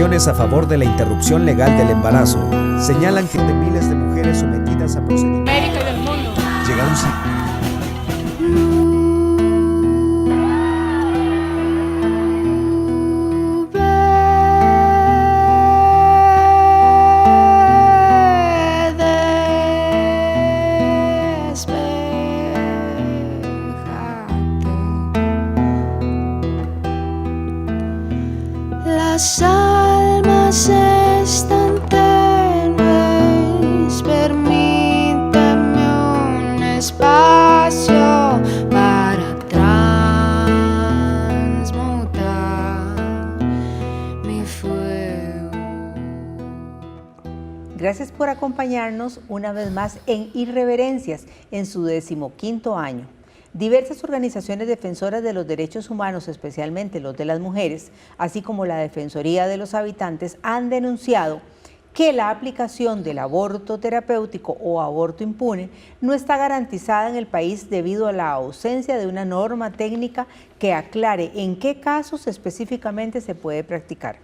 organizaciones a favor de la interrupción legal del embarazo señalan que de miles de mujeres sometidas a procedimientos América y del mundo llegaron Las almas están tenues, permíteme un espacio para transmutar mi fuego. Gracias por acompañarnos una vez más en Irreverencias, en su 15º año. Diversas organizaciones defensoras de los derechos humanos, especialmente los de las mujeres, así como la Defensoría de los Habitantes, han denunciado que la aplicación del aborto terapéutico o aborto impune no está garantizada en el país debido a la ausencia de una norma técnica que aclare en qué casos específicamente se puede practicar.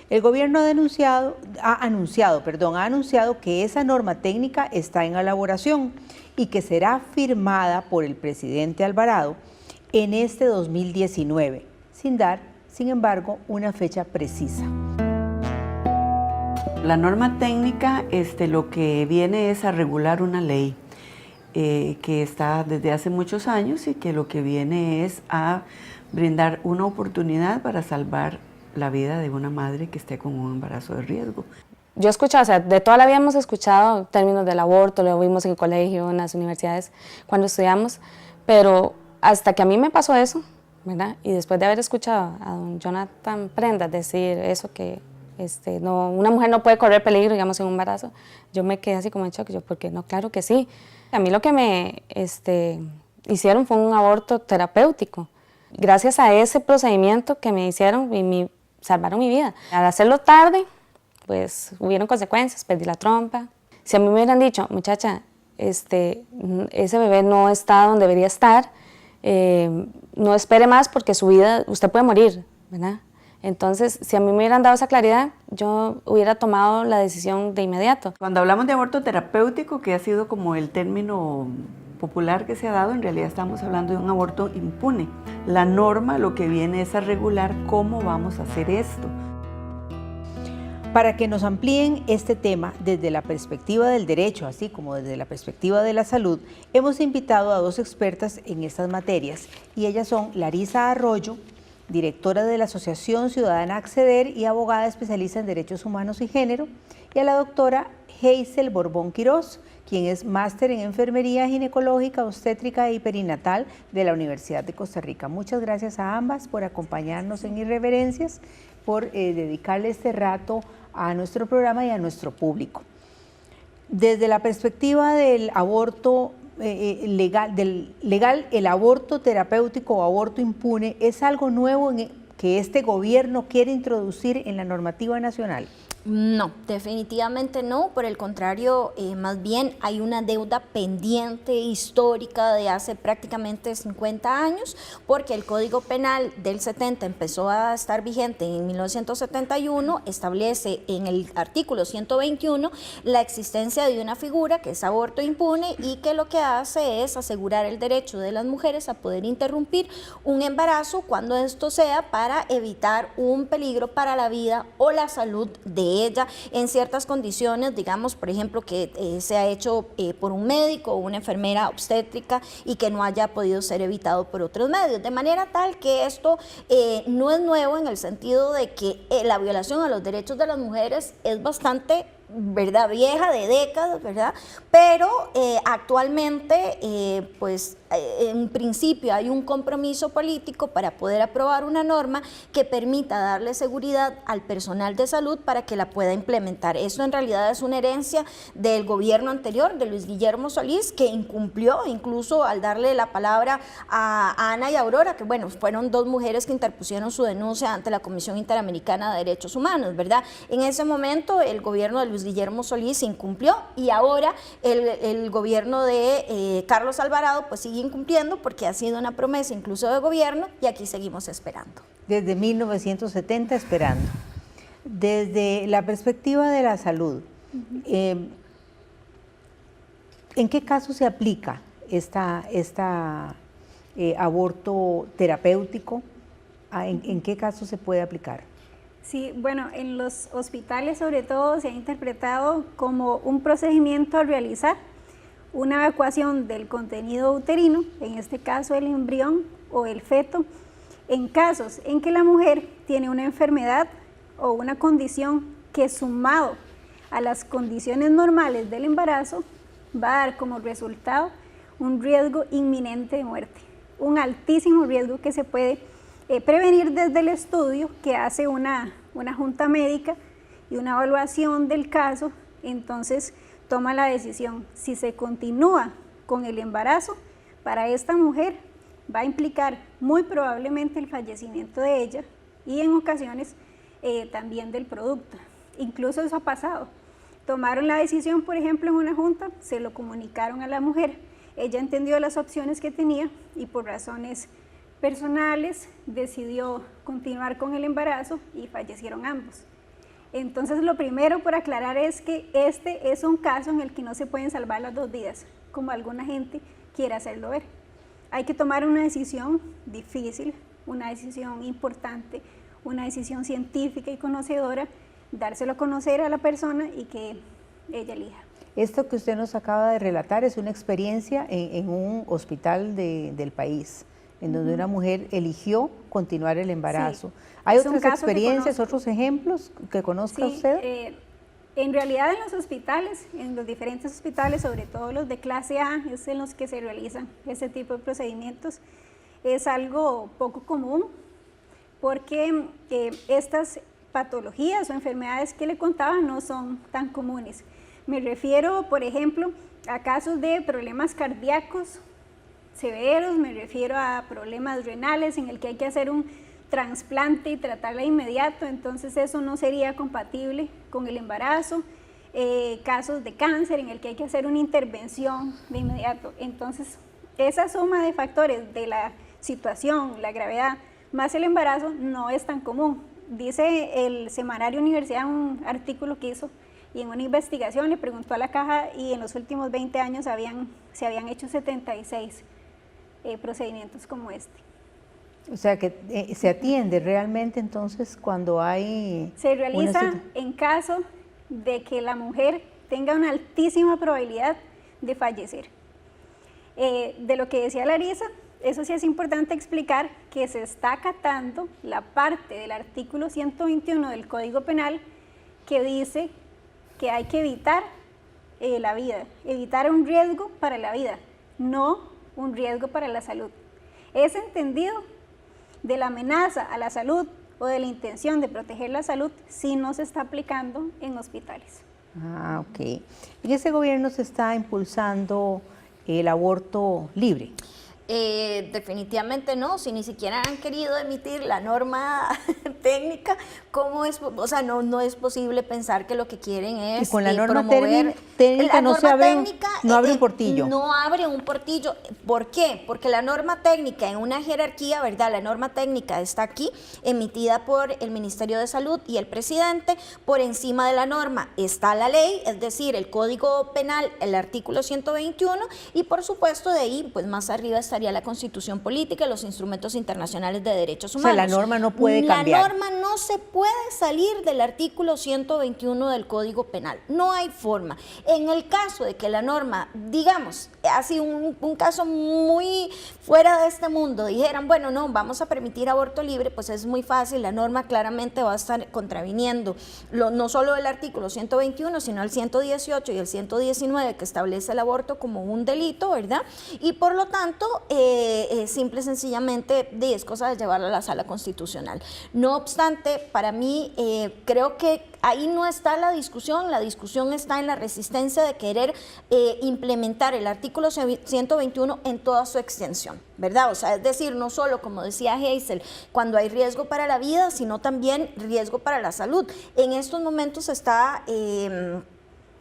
El gobierno ha anunciado que esa norma técnica está en elaboración y que será firmada por el presidente Alvarado en este 2019, sin dar, sin embargo, una fecha precisa. La norma técnica lo que viene es a regular una ley que está desde hace muchos años y que lo que viene es a brindar una oportunidad para salvar la vida de una madre que esté con un embarazo de riesgo. Yo escuchaba, o sea, de toda la vida hemos escuchado términos del aborto, lo vimos en el colegio, en las universidades, cuando estudiamos, pero hasta que a mí me pasó eso, ¿verdad? Y después de haber escuchado a don Jonathan Prendas decir eso, que una mujer no puede correr peligro, digamos, en un embarazo, yo me quedé así como en shock, ¿por qué no? Claro que sí. A mí lo que me hicieron fue un aborto terapéutico. Gracias a ese procedimiento que me hicieron, salvaron mi vida. Al hacerlo tarde, pues hubieron consecuencias, perdí la trompa. Si a mí me hubieran dicho, muchacha, ese bebé no está donde debería estar, no espere más porque su vida, usted puede morir, ¿verdad? Entonces, si a mí me hubieran dado esa claridad, yo hubiera tomado la decisión de inmediato. Cuando hablamos de aborto terapéutico, que ha sido como el término popular que se ha dado, en realidad estamos hablando de un aborto impune. La norma lo que viene es a regular cómo vamos a hacer esto. Para que nos amplíen este tema desde la perspectiva del derecho, así como desde la perspectiva de la salud, hemos invitado a dos expertas en estas materias, y ellas son Larisa Arroyo, directora de la Asociación Ciudadana Acceder y abogada especialista en derechos humanos y género, y a la doctora Hazel Borbón Quirós, quien es máster en enfermería ginecológica, obstétrica y perinatal de la Universidad de Costa Rica. Muchas gracias a ambas por acompañarnos en Irreverencias, por dedicarle este rato a nuestro programa y a nuestro público. Desde la perspectiva del aborto legal, el aborto terapéutico o aborto impune es algo nuevo que este gobierno quiere introducir en la normativa nacional. No, definitivamente no, por el contrario, más bien hay una deuda pendiente histórica de hace prácticamente 50 años, porque el Código Penal del 70 empezó a estar vigente en 1971, establece en el artículo 121 la existencia de una figura que es aborto impune y que lo que hace es asegurar el derecho de las mujeres a poder interrumpir un embarazo cuando esto sea para evitar un peligro para la vida o la salud de ella en ciertas condiciones, digamos, por ejemplo, que se ha hecho por un médico o una enfermera obstétrica y que no haya podido ser evitado por otros medios, de manera tal que esto no es nuevo en el sentido de que la violación a los derechos de las mujeres es bastante, ¿verdad?, vieja, de décadas, ¿verdad?, pero actualmente, en principio hay un compromiso político para poder aprobar una norma que permita darle seguridad al personal de salud para que la pueda implementar. Eso en realidad es una herencia del gobierno anterior, de Luis Guillermo Solís, que incumplió incluso al darle la palabra a Ana y Aurora, que bueno, fueron dos mujeres que interpusieron su denuncia ante la Comisión Interamericana de Derechos Humanos, ¿verdad? En ese momento el gobierno de Luis Guillermo Solís incumplió y ahora el gobierno de Carlos Alvarado pues sigue incumpliendo porque ha sido una promesa incluso de gobierno y aquí seguimos esperando. Desde 1970 esperando. Desde la perspectiva de la salud, ¿en qué caso se aplica esta aborto terapéutico? ¿En qué caso se puede aplicar? Sí, bueno, en los hospitales sobre todo se ha interpretado como un procedimiento a realizar, una evacuación del contenido uterino, en este caso el embrión o el feto, en casos en que la mujer tiene una enfermedad o una condición que sumado a las condiciones normales del embarazo va a dar como resultado un riesgo inminente de muerte, un altísimo riesgo que se puede prevenir desde el estudio que hace una junta médica y una evaluación del caso. Entonces toma la decisión si se continúa con el embarazo. Para esta mujer va a implicar muy probablemente el fallecimiento de ella y en ocasiones también del producto. Incluso eso ha pasado. Tomaron la decisión, por ejemplo, en una junta, se lo comunicaron a la mujer. Ella entendió las opciones que tenía y por razones personales decidió continuar con el embarazo y fallecieron ambos. Entonces lo primero por aclarar es que este es un caso en el que no se pueden salvar las dos vidas, como alguna gente quiere hacerlo ver. Hay que tomar una decisión difícil, una decisión importante, una decisión científica y conocedora, dárselo a conocer a la persona y que ella elija. Esto que usted nos acaba de relatar es una experiencia en un hospital del país, en donde una mujer eligió continuar el embarazo. Sí, ¿hay otras experiencias, otros ejemplos que conozca usted? En realidad en los hospitales, en los diferentes hospitales, sobre todo los de clase A, es en los que se realizan este tipo de procedimientos, es algo poco común porque estas patologías o enfermedades que le contaba no son tan comunes. Me refiero, por ejemplo, a casos de problemas cardíacos severos, me refiero a problemas renales en el que hay que hacer un trasplante y tratarla de inmediato, entonces eso no sería compatible con el embarazo. Casos de cáncer en el que hay que hacer una intervención de inmediato. Entonces, esa suma de factores de la situación, la gravedad, más el embarazo, no es tan común. Dice el semanario Universidad, un artículo que hizo, y en una investigación le preguntó a la caja y en los últimos 20 años se habían hecho 76 procedimientos como este. O sea que se atiende realmente entonces cuando hay... Se realiza en caso de que la mujer tenga una altísima probabilidad de fallecer. De lo que decía Larisa, eso sí es importante explicar que se está acatando la parte del artículo 121 del Código Penal que dice que hay que evitar la vida, evitar un riesgo para la vida, no un riesgo para la salud. Es entendido de la amenaza a la salud o de la intención de proteger la salud si no se está aplicando en hospitales. Ah, ok. ¿En ese gobierno se está impulsando el aborto libre? Definitivamente no, si ni siquiera han querido emitir la norma técnica, ¿cómo es? O sea, no es posible pensar que lo que quieren es y con la norma promover técnica no abre un portillo. No abre un portillo. ¿Por qué? Porque la norma técnica en una jerarquía, ¿verdad? La norma técnica está aquí, emitida por el Ministerio de Salud y el presidente. Por encima de la norma está la ley, es decir, el Código Penal, el artículo 121, y por supuesto de ahí, pues más arriba está la Constitución Política y los instrumentos internacionales de derechos humanos. O sea, la norma no puede cambiar. La norma no se puede salir del artículo 121 del Código Penal. No hay forma. En el caso de que la norma, digamos, así un caso muy fuera de este mundo, dijeran, bueno, no, vamos a permitir aborto libre, pues es muy fácil. La norma claramente va a estar contraviniendo no solo el artículo 121, sino el 118 y el 119 que establece el aborto como un delito, ¿verdad? Y por lo tanto, simple y sencillamente es cosa de llevarla a la sala constitucional. No obstante, para mí creo que ahí no está la discusión está en la resistencia de querer implementar el artículo 121 en toda su extensión, ¿verdad? O sea, es decir, no solo, como decía Hazel, cuando hay riesgo para la vida, sino también riesgo para la salud. En estos momentos está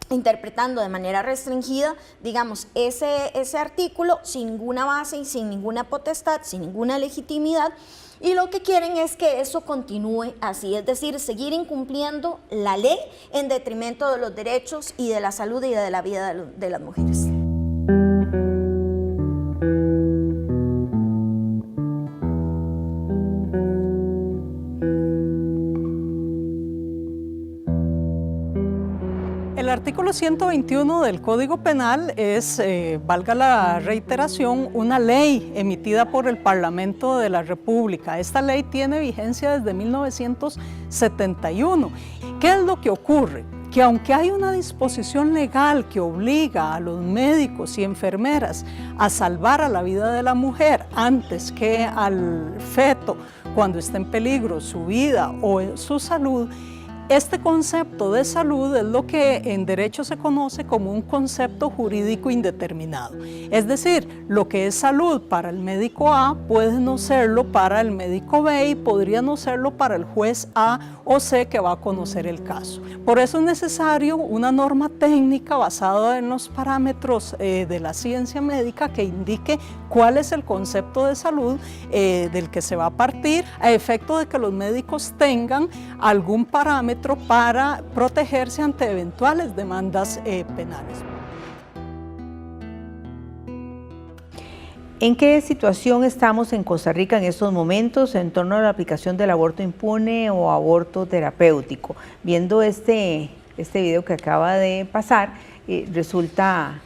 interpretando de manera restringida, digamos, ese artículo sin ninguna base y sin ninguna potestad, sin ninguna legitimidad, y lo que quieren es que eso continúe así, es decir, seguir incumpliendo la ley en detrimento de los derechos y de la salud y de la vida de las mujeres. El artículo 121 del Código Penal es, valga la reiteración, una ley emitida por el Parlamento de la República. Esta ley tiene vigencia desde 1971. ¿Qué es lo que ocurre? Que aunque hay una disposición legal que obliga a los médicos y enfermeras a salvar a la vida de la mujer antes que al feto cuando está en peligro su vida o su salud, este concepto de salud es lo que en derecho se conoce como un concepto jurídico indeterminado. Es decir, lo que es salud para el médico A puede no serlo para el médico B y podría no serlo para el juez A o C que va a conocer el caso. Por eso es necesario una norma técnica basada en los parámetros de la ciencia médica que indique cuál es el concepto de salud del que se va a partir, a efecto de que los médicos tengan algún parámetro para protegerse ante eventuales demandas penales. ¿En qué situación estamos en Costa Rica en estos momentos en torno a la aplicación del aborto impune o aborto terapéutico? Viendo este video que acaba de pasar, resulta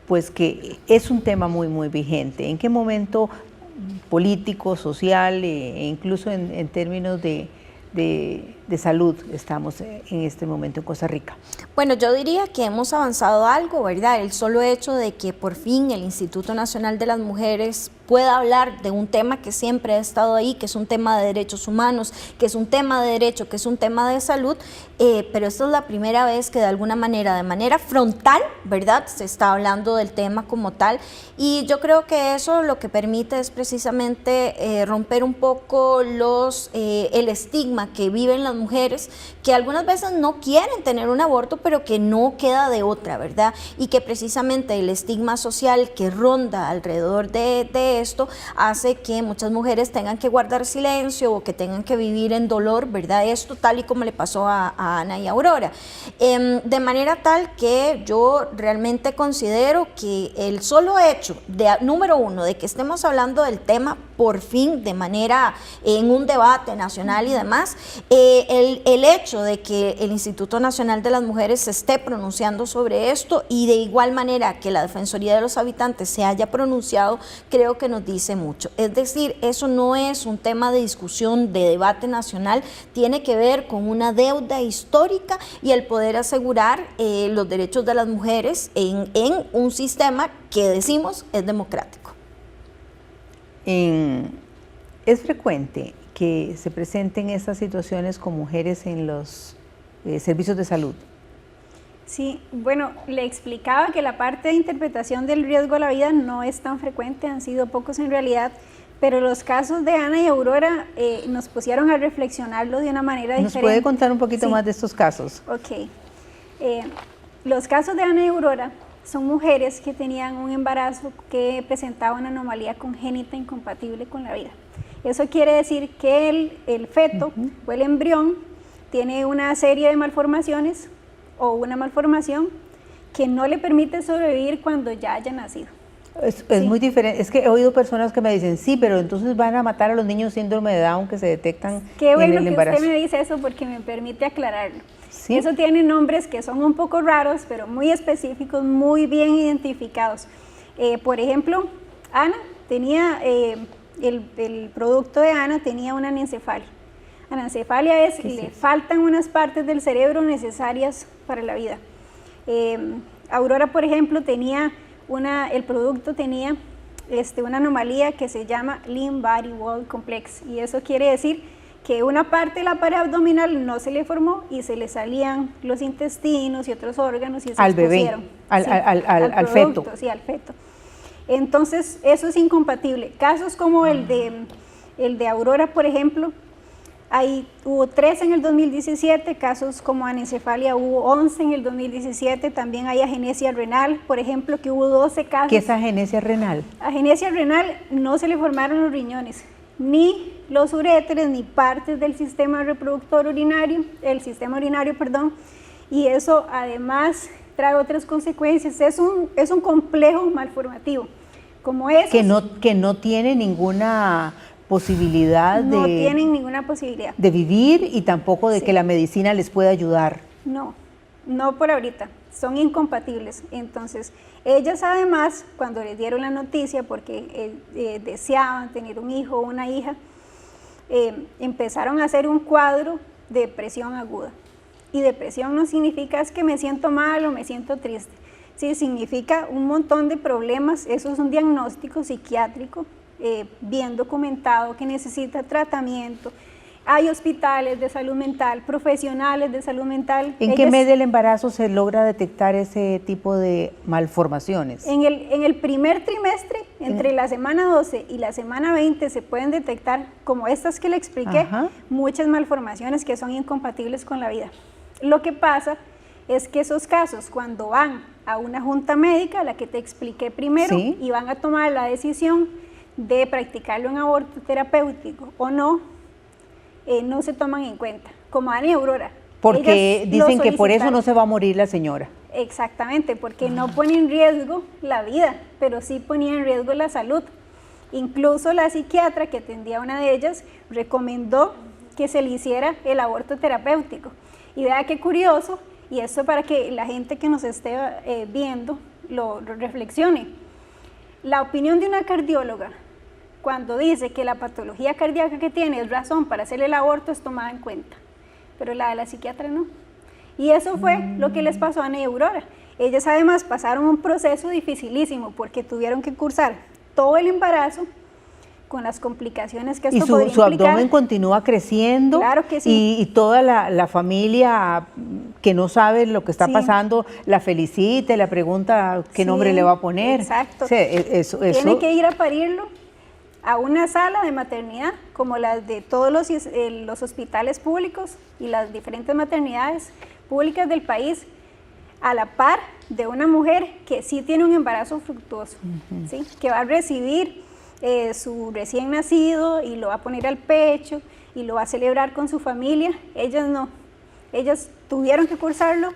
pues que es un tema muy vigente. ¿En qué momento político, social e incluso en términos de salud estamos en este momento en Costa Rica? Bueno, yo diría que hemos avanzado algo, ¿verdad? El solo hecho de que por fin el Instituto Nacional de las Mujeres pueda hablar de un tema que siempre ha estado ahí, que es un tema de derechos humanos, que es un tema de derecho, que es un tema de salud, pero esta es la primera vez que de alguna manera, de manera frontal, ¿verdad?, se está hablando del tema como tal, y yo creo que eso lo que permite es precisamente romper un poco el estigma que viven las mujeres, que algunas veces no quieren tener un aborto, pero que no queda de otra, ¿verdad? Y que precisamente el estigma social que ronda alrededor de esto hace que muchas mujeres tengan que guardar silencio o que tengan que vivir en dolor, ¿verdad? Esto tal y como le pasó a Ana y Aurora. De manera tal que yo realmente considero que el solo hecho, número uno, de que estemos hablando del tema por fin de manera en un debate nacional y demás, el hecho de que el Instituto Nacional de las Mujeres se esté pronunciando sobre esto y de igual manera que la Defensoría de los Habitantes se haya pronunciado, creo que nos dice mucho. Es decir, eso no es un tema de discusión, de debate nacional, tiene que ver con una deuda histórica y el poder asegurar los derechos de las mujeres en un sistema que decimos es democrático. ¿Es frecuente que se presenten estas situaciones con mujeres en los servicios de salud? Sí, bueno, le explicaba que la parte de interpretación del riesgo a la vida no es tan frecuente, han sido pocos en realidad, pero los casos de Ana y Aurora nos pusieron a reflexionarlo de una manera diferente. ¿Nos puede contar un poquito Sí. más de estos casos? Ok. Los casos de Ana y Aurora son mujeres que tenían un embarazo que presentaba una anomalía congénita incompatible con la vida. Eso quiere decir que el feto o el embrión tiene una serie de malformaciones o una malformación que no le permite sobrevivir cuando ya haya nacido. Es Sí. muy diferente. Es que he oído personas que me dicen, sí, pero entonces van a matar a los niños síndrome de Down que se detectan Qué en bueno el que embarazo. usted me dice eso porque me permite aclararlo. ¿Sí? Eso tiene nombres que son un poco raros, pero muy específicos, muy bien identificados. Por ejemplo, Ana tenía, el producto de Ana tenía una anencefalia. Anencefalia es que le faltan unas partes del cerebro necesarias para la vida. Aurora, por ejemplo, tenía el producto tenía una anomalía que se llama Lean Body Wall Complex, y eso quiere decir que una parte de la pared abdominal no se le formó y se le salían los intestinos y otros órganos y se Al bebé, expusieron. al feto. Sí, al feto. Entonces, eso es incompatible. Casos como el de Aurora, por ejemplo, hubo 3 en el 2017, casos como anencefalia hubo 11 en el 2017, también hay agenesia renal, por ejemplo, que hubo 12 casos. ¿Qué es agenesia renal? Agenesia renal no se le formaron los riñones, ni los uréteres ni partes del sistema reproductor urinario, y eso además trae otras consecuencias. Es un complejo malformativo. Como es que no tiene ninguna posibilidad no tienen ninguna posibilidad de vivir y tampoco de que la medicina les pueda ayudar. No por ahorita, son incompatibles. Entonces, ellas además, cuando les dieron la noticia, porque deseaban tener un hijo o una hija, empezaron a hacer un cuadro de depresión aguda. Y depresión no significa es que me siento mal o me siento triste. Sí, significa un montón de problemas. Eso es un diagnóstico psiquiátrico bien documentado que necesita tratamiento. Hay hospitales de salud mental, profesionales de salud mental. ¿En qué mes del embarazo se logra detectar ese tipo de malformaciones? En el primer trimestre, entre la semana 12 y la semana 20, se pueden detectar, como estas que le expliqué, muchas malformaciones que son incompatibles con la vida. Lo que pasa es que esos casos, cuando van a una junta médica, la que te expliqué primero, y van a tomar la decisión de practicarlo en aborto terapéutico o no, no se toman en cuenta, como Ana y Aurora. Porque dicen que por eso no se va a morir la señora. Exactamente, porque no pone en riesgo la vida, pero sí ponía en riesgo la salud. Incluso la psiquiatra que atendía a una de ellas recomendó que se le hiciera el aborto terapéutico. Y vea qué curioso, y esto para que la gente que nos esté viendo lo reflexione. La opinión de una cardióloga, cuando dice que la patología cardíaca que tiene es razón para hacer el aborto, es tomada en cuenta, pero la de la psiquiatra no. Y eso fue lo que les pasó a Ana y Aurora. Ellas además pasaron un proceso dificilísimo porque tuvieron que cursar todo el embarazo con las complicaciones que esto podría implicar. ¿Y su abdomen continúa creciendo? Claro que sí. Y toda la familia que no sabe lo que está pasando, la felicita, la pregunta qué nombre le va a poner. Exacto. Sí, eso. Tiene que ir a parirlo a una sala de maternidad, como las de todos los hospitales públicos y las diferentes maternidades públicas del país, a la par de una mujer que sí tiene un embarazo fructuoso, ¿sí? Que va a recibir su recién nacido y lo va a poner al pecho y lo va a celebrar con su familia. Ellas no, ellas tuvieron que cursarlo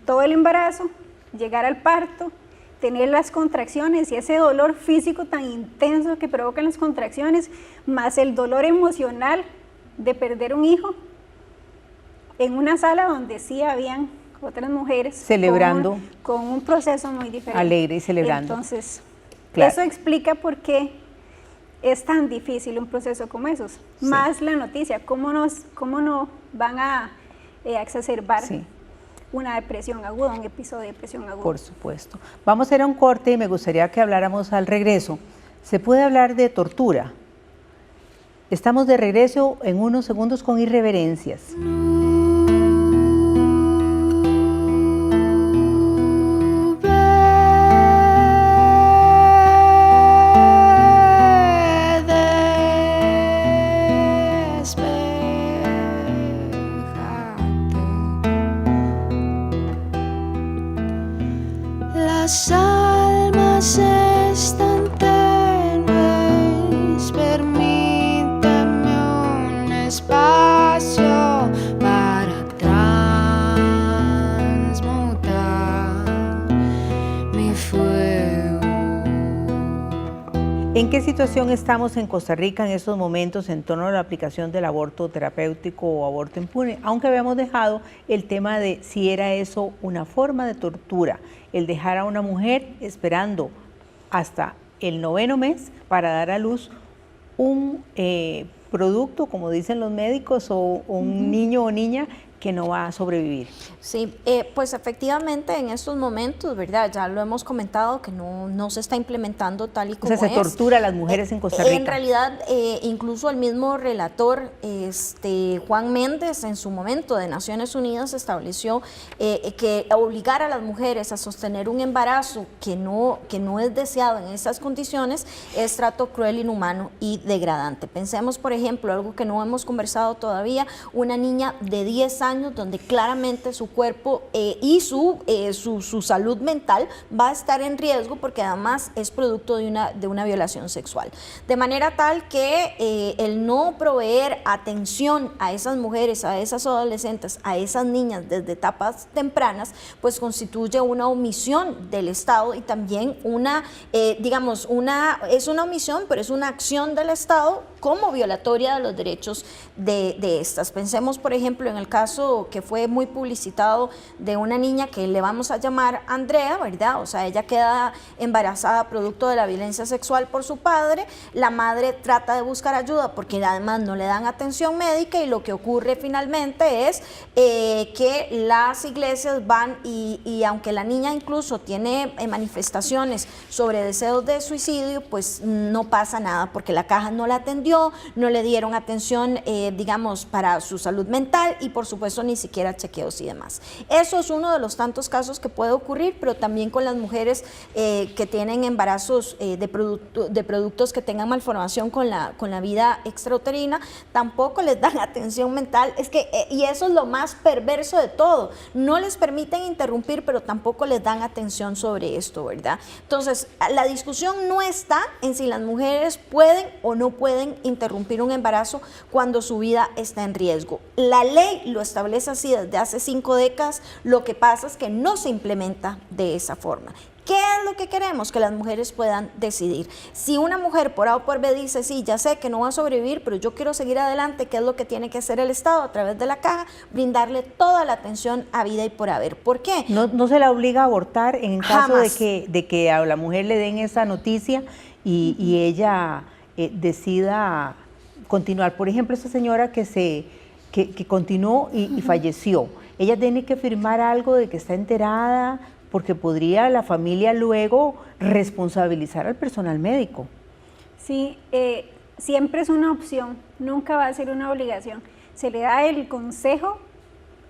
todo el embarazo, llegar al parto, tener las contracciones y ese dolor físico tan intenso que provocan las contracciones, más el dolor emocional de perder un hijo, en una sala donde sí habían otras mujeres celebrando con un proceso muy diferente. Alegre y celebrando. Entonces, claro, eso explica por qué es tan difícil un proceso como esos. Sí. Más la noticia, cómo no van a exacerbar una depresión aguda, un episodio de depresión aguda. Por supuesto. Vamos a ir a un corte y me gustaría que habláramos al regreso. ¿Se puede hablar de tortura? Estamos de regreso en unos segundos con Irreverencias. Las almas están tenues, permíteme un espacio para transmutar mi fuego. ¿En qué situación estamos en Costa Rica en estos momentos en torno a la aplicación del aborto terapéutico o aborto impune? Aunque habíamos dejado el tema de si era eso una forma de tortura, el dejar a una mujer esperando hasta el 9º mes para dar a luz un producto, como dicen los médicos, o un niño o niña que no va a sobrevivir. Sí, pues efectivamente en estos momentos, ¿verdad? Ya lo hemos comentado que no se está implementando tal y como es. O sea, se tortura a las mujeres en Costa Rica. En realidad, incluso el mismo relator, Juan Méndez, en su momento de Naciones Unidas, estableció que obligar a las mujeres a sostener un embarazo que no es deseado en esas condiciones es trato cruel, inhumano y degradante. Pensemos, por ejemplo, algo que no hemos conversado todavía, una niña de 10 años años donde claramente su cuerpo y su salud mental va a estar en riesgo porque además es producto de una violación sexual. De manera tal que el no proveer atención a esas mujeres, a esas adolescentes, a esas niñas desde etapas tempranas, pues constituye una omisión del Estado y también es una omisión, pero es una acción del Estado como violatoria de los derechos de estas. Pensemos, por ejemplo, en el caso que fue muy publicitado de una niña que le vamos a llamar Andrea, ¿verdad? O sea, ella queda embarazada producto de la violencia sexual por su padre, la madre trata de buscar ayuda porque además no le dan atención médica y lo que ocurre finalmente es que las iglesias van y aunque la niña incluso tiene manifestaciones sobre deseos de suicidio, pues no pasa nada porque la caja no la atendió, no le dieron atención, para su salud mental y por supuesto ni siquiera chequeos y demás. Eso es uno de los tantos casos que puede ocurrir, pero también con las mujeres que tienen embarazos de productos que tengan malformación con la vida extrauterina, tampoco les dan atención mental, y eso es lo más perverso de todo, no les permiten interrumpir, pero tampoco les dan atención sobre esto, ¿verdad? Entonces, la discusión no está en si las mujeres pueden o no pueden interrumpir un embarazo cuando su vida está en riesgo. La ley lo establece así desde hace 5 décadas, lo que pasa es que no se implementa de esa forma. ¿Qué es lo que queremos? Que las mujeres puedan decidir. Si una mujer por A o por B dice, sí, ya sé que no va a sobrevivir, pero yo quiero seguir adelante, ¿qué es lo que tiene que hacer el Estado a través de la caja? Brindarle toda la atención a vida y por haber. ¿Por qué? No se la obliga a abortar en caso Jamás. de que a la mujer le den esa noticia y ella decida continuar. Por ejemplo, esa señora que continuó y falleció, ella tiene que firmar algo de que está enterada, porque podría la familia luego responsabilizar al personal médico. Sí, siempre es una opción, nunca va a ser una obligación. Se le da el consejo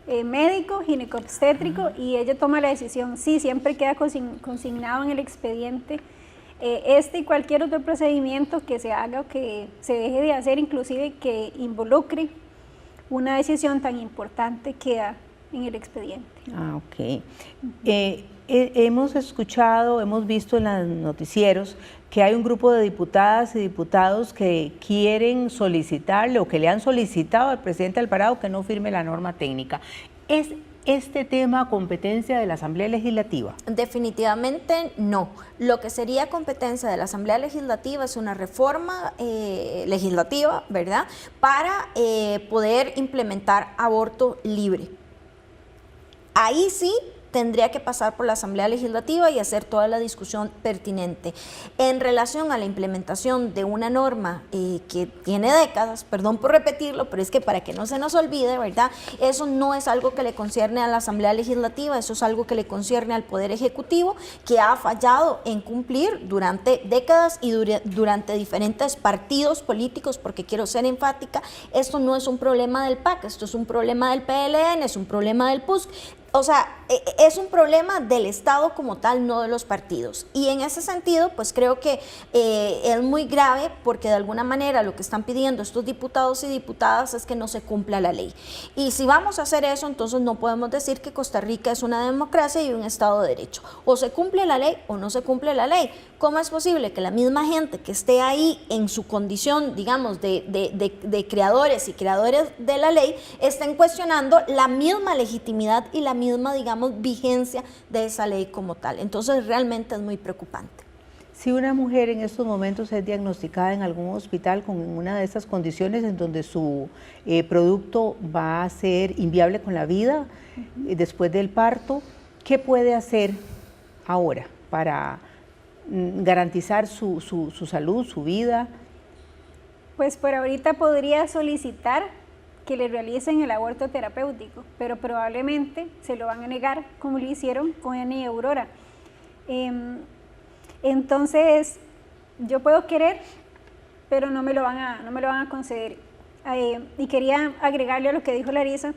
médico, ginecobstétrico y ella toma la decisión. Sí, siempre queda consignado en el expediente y cualquier otro procedimiento que se haga o que se deje de hacer, inclusive que involucre una decisión tan importante, queda en el expediente. Ok. Hemos escuchado, hemos visto en los noticieros que hay un grupo de diputadas y diputados que quieren solicitarle o que le han solicitado al presidente Alvarado que no firme la norma técnica. ¿Es este tema competencia de la Asamblea Legislativa? Definitivamente no. Lo que sería competencia de la Asamblea Legislativa es una reforma legislativa, ¿verdad?, para poder implementar aborto libre. Ahí sí tendría que pasar por la Asamblea Legislativa y hacer toda la discusión pertinente. En relación a la implementación de una norma que tiene décadas, perdón por repetirlo, pero es que para que no se nos olvide, ¿verdad? Eso no es algo que le concierne a la Asamblea Legislativa, eso es algo que le concierne al Poder Ejecutivo, que ha fallado en cumplir durante décadas y durante diferentes partidos políticos, porque quiero ser enfática, esto no es un problema del PAC, esto es un problema del PLN, es un problema del PUSC. O sea, es un problema del Estado como tal, no de los partidos. Y en ese sentido, pues creo que es muy grave porque de alguna manera lo que están pidiendo estos diputados y diputadas es que no se cumpla la ley. Y si vamos a hacer eso, entonces no podemos decir que Costa Rica es una democracia y un Estado de Derecho. O se cumple la ley o no se cumple la ley. ¿Cómo es posible que la misma gente que esté ahí en su condición, digamos, de creadores y creadores de la ley, estén cuestionando la misma legitimidad y la misma, digamos, vigencia de esa ley como tal? Entonces realmente es muy preocupante. Si una mujer en estos momentos es diagnosticada en algún hospital con una de estas condiciones en donde su producto va a ser inviable con la vida después del parto, ¿qué puede hacer ahora para garantizar su salud, su vida? Pues por ahorita podría solicitar que le realicen el aborto terapéutico, pero probablemente se lo van a negar, como lo hicieron con Ana y Aurora. Entonces, yo puedo querer, pero no me lo van a conceder. Y quería agregarle a lo que dijo Larisa.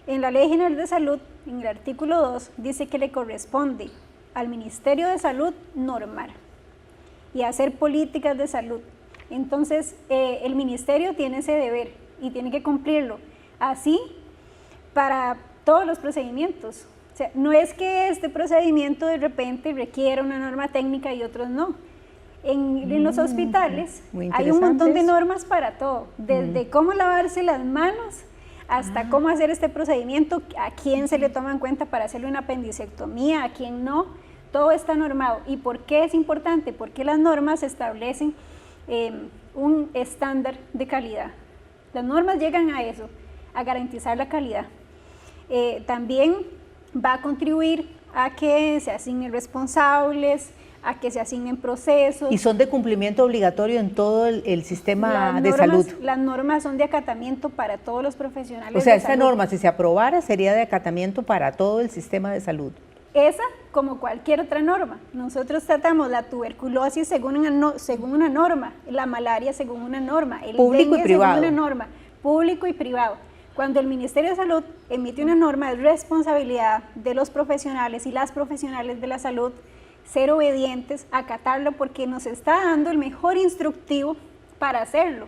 En la Ley General de Salud, en el artículo 2, dice que le corresponde al Ministerio de Salud normar y hacer políticas de salud. Entonces, el ministerio tiene ese deber y tiene que cumplirlo. Así para todos los procedimientos. O sea, no es que este procedimiento de repente requiera una norma técnica y otros no. En los hospitales hay un montón de normas para todo, desde cómo lavarse las manos hasta cómo hacer este procedimiento, a quién se le toma en cuenta para hacerle una apendicectomía, a quién no, todo está normado. ¿Y por qué es importante? Porque las normas establecen un estándar de calidad. Las normas llegan a eso, a garantizar la calidad. También va a contribuir a que se asignen responsables, a que se asignen procesos. Y son de cumplimiento obligatorio en todo el sistema de salud. Las normas son de acatamiento para todos los profesionales. O sea, de esta salud. norma, si se aprobara, sería de acatamiento para todo el sistema de salud. Esa, como cualquier otra norma. Nosotros tratamos la tuberculosis según una norma, la malaria según una norma, el público dengue y privado. según una norma, público y privado. Cuando el Ministerio de Salud emite una norma, es responsabilidad de los profesionales y las profesionales de la salud ser obedientes, acatarlo, porque nos está dando el mejor instructivo para hacerlo,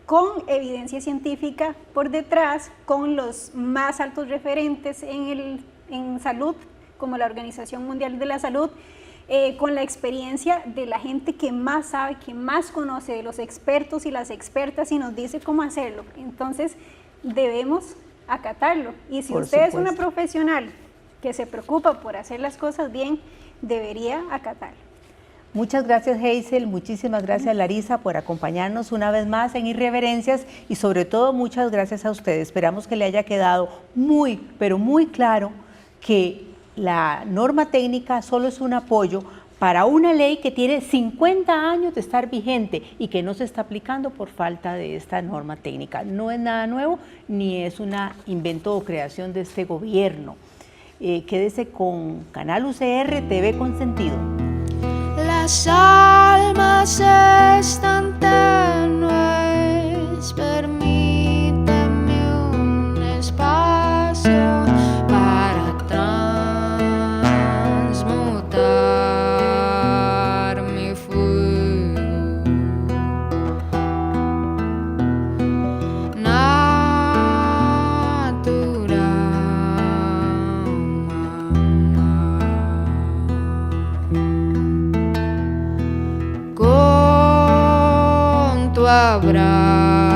con evidencia científica por detrás, con los más altos referentes en salud, como la Organización Mundial de la Salud, con la experiencia de la gente que más sabe, que más conoce, de los expertos y las expertas, y nos dice cómo hacerlo. Entonces, debemos acatarlo. Y si usted es una profesional que se preocupa por hacer las cosas bien, debería acatarlo. Muchas gracias, Hazel, muchísimas gracias, Larisa, por acompañarnos una vez más en Irreverencias, y sobre todo muchas gracias a ustedes. Esperamos que le haya quedado muy, pero muy claro que la norma técnica solo es un apoyo para una ley que tiene 50 años de estar vigente y que no se está aplicando por falta de esta norma técnica. No es nada nuevo, ni es un invento o creación de este gobierno. Quédese con Canal UCR TV Consentido. Las almas están tenues, permíteme un espacio para transmutar mi fuego natural. Con tu abrazo